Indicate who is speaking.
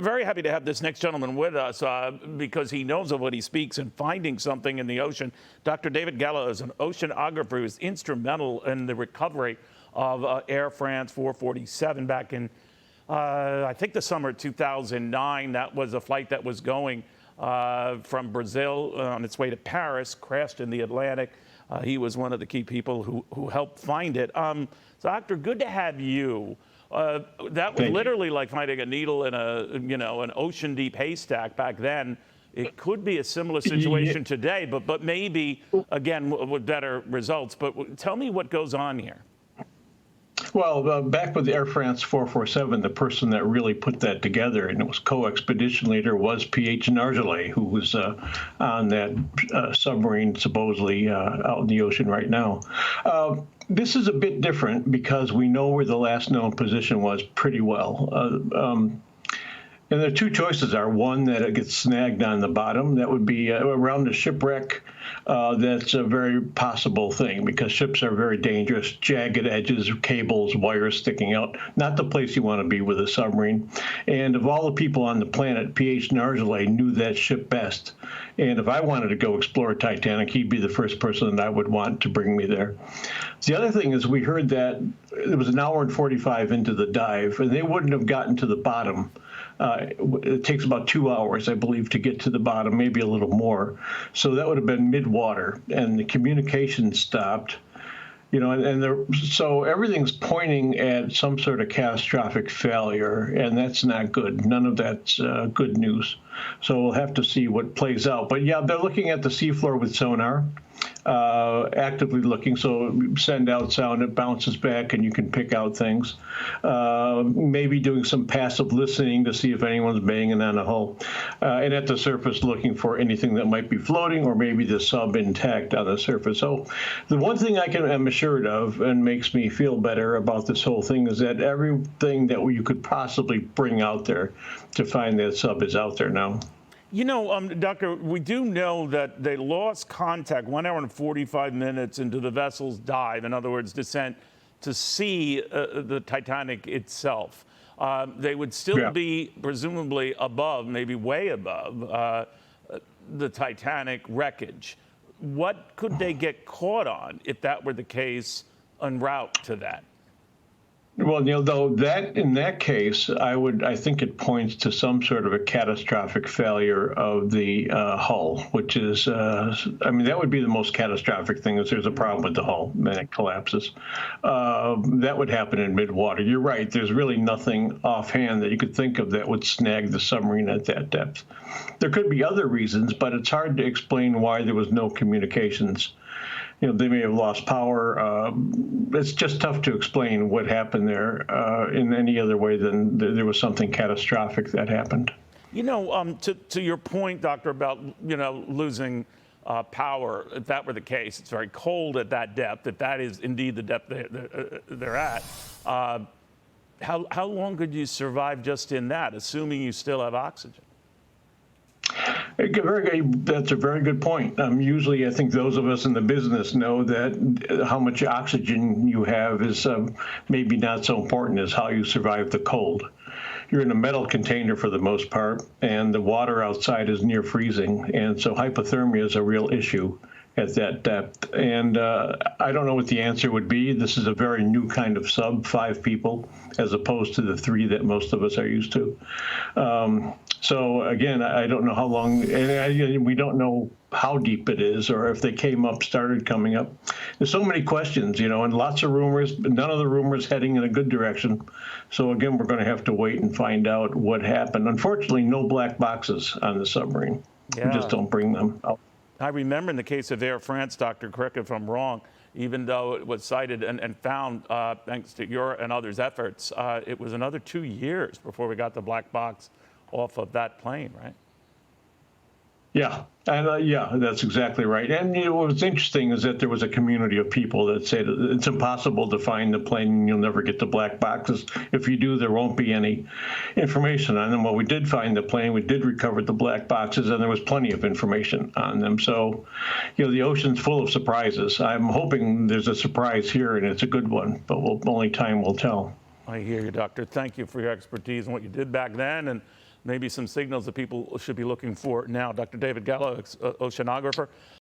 Speaker 1: very happy to have this next gentleman with us because he knows of what he speaks and finding something in the ocean. Dr. David Gallo is an oceanographer who was instrumental in the recovery of Air France 447 back in, I think, the summer of 2009. That was a flight that was going from Brazil on its way to Paris, crashed in the Atlantic. He was one of the key people who helped find it. Doctor, good to have you. That was literally like finding a needle in an ocean deep haystack back then. It could be a similar situation today, but maybe, again, with better results. But tell me what goes on here.
Speaker 2: Well, back with the Air France 447, the person that really put that together, and it was co-expedition leader, was P.H. Nargeolet, who was on that submarine supposedly out in the ocean right now. This is a bit different because we know where the last known position was pretty well. And the two choices are, one, that it gets snagged on the bottom. That would be around the shipwreck. That's a very possible thing because ships are very dangerous, jagged edges, cables, wires sticking out. Not the place you want to be with a submarine. And of all the people on the planet, P.H. Nargeolet knew that ship best. And if I wanted to go explore Titanic, he'd be the first person that I would want to bring me there. The other thing is we heard that it was an hour and 45 into the dive, and they wouldn't have gotten to the bottom. It takes about 2 hours, I believe, to get to the bottom, maybe a little more. So that would have been mid-water, and the communication stopped. So everything's pointing at some sort of catastrophic failure, and that's not good. None of that's good news. So we'll have to see what plays out. But yeah, they're looking at the seafloor with sonar, actively looking. So send out sound, it bounces back, and you can pick out things. Maybe doing some passive listening to see if anyone's banging on a hull. And at the surface, looking for anything that might be floating, or maybe the sub intact on the surface. So the one thing I'm assured of and makes me feel better about this whole thing is that everything that you could possibly bring out there to find that sub is out there now.
Speaker 1: Doctor, we do know that they lost contact 1 hour and 45 minutes into the vessel's dive, in other words, descent, to see the Titanic itself. They would still be presumably above, maybe way above, the Titanic wreckage. What could they get caught on if that were the case en route to that?
Speaker 2: Well, though in that case, I think it points to some sort of a catastrophic failure of the hull, which is, that would be the most catastrophic thing is there's a problem with the hull and it collapses. That would happen in mid-water. You're right. There's really nothing offhand that you could think of that would snag the submarine at that depth. There could be other reasons, but it's hard to explain why there was no communications. They may have lost power. It's just tough to explain what happened there in any other way than there was something catastrophic that happened.
Speaker 1: To your point, Doctor, about, losing power, if that were the case, it's very cold at that depth, if that is indeed the depth they're at. How long could you survive just in that, assuming you still have oxygen?
Speaker 2: That's a very good point. Usually, I think those of us in the business know that how much oxygen you have is maybe not so important as how you survive the cold. You're in a metal container for the most part, and the water outside is near freezing, and so hypothermia is a real issue at that depth. And I don't know what the answer would be. This is a very new kind of sub, 5 people, as opposed to the 3 that most of us are used to. So again, I don't know how long, and we don't know how deep it is or if they started coming up. There's so many questions, and lots of rumors, but none of the rumors heading in a good direction. So again, we're going to have to wait and find out what happened. Unfortunately, no black boxes on the submarine. We just don't bring them out.
Speaker 1: I remember in the case of Air France, Doctor, correct if I'm wrong, even though it was cited and found, thanks to your and others' efforts, it was another 2 years before we got the black box off of that plane, right?
Speaker 2: Yeah, and that's exactly right. And what's interesting is that there was a community of people that said it's impossible to find the plane and you'll never get the black boxes. If you do, there won't be any information on them. Well, we did find the plane, we did recover the black boxes, and there was plenty of information on them. So, the ocean's full of surprises. I'm hoping there's a surprise here and it's a good one, but only time will tell.
Speaker 1: I hear you, Doctor. Thank you for your expertise and what you did back then and maybe some signals that people should be looking for now. Dr. David Gallo, oceanographer.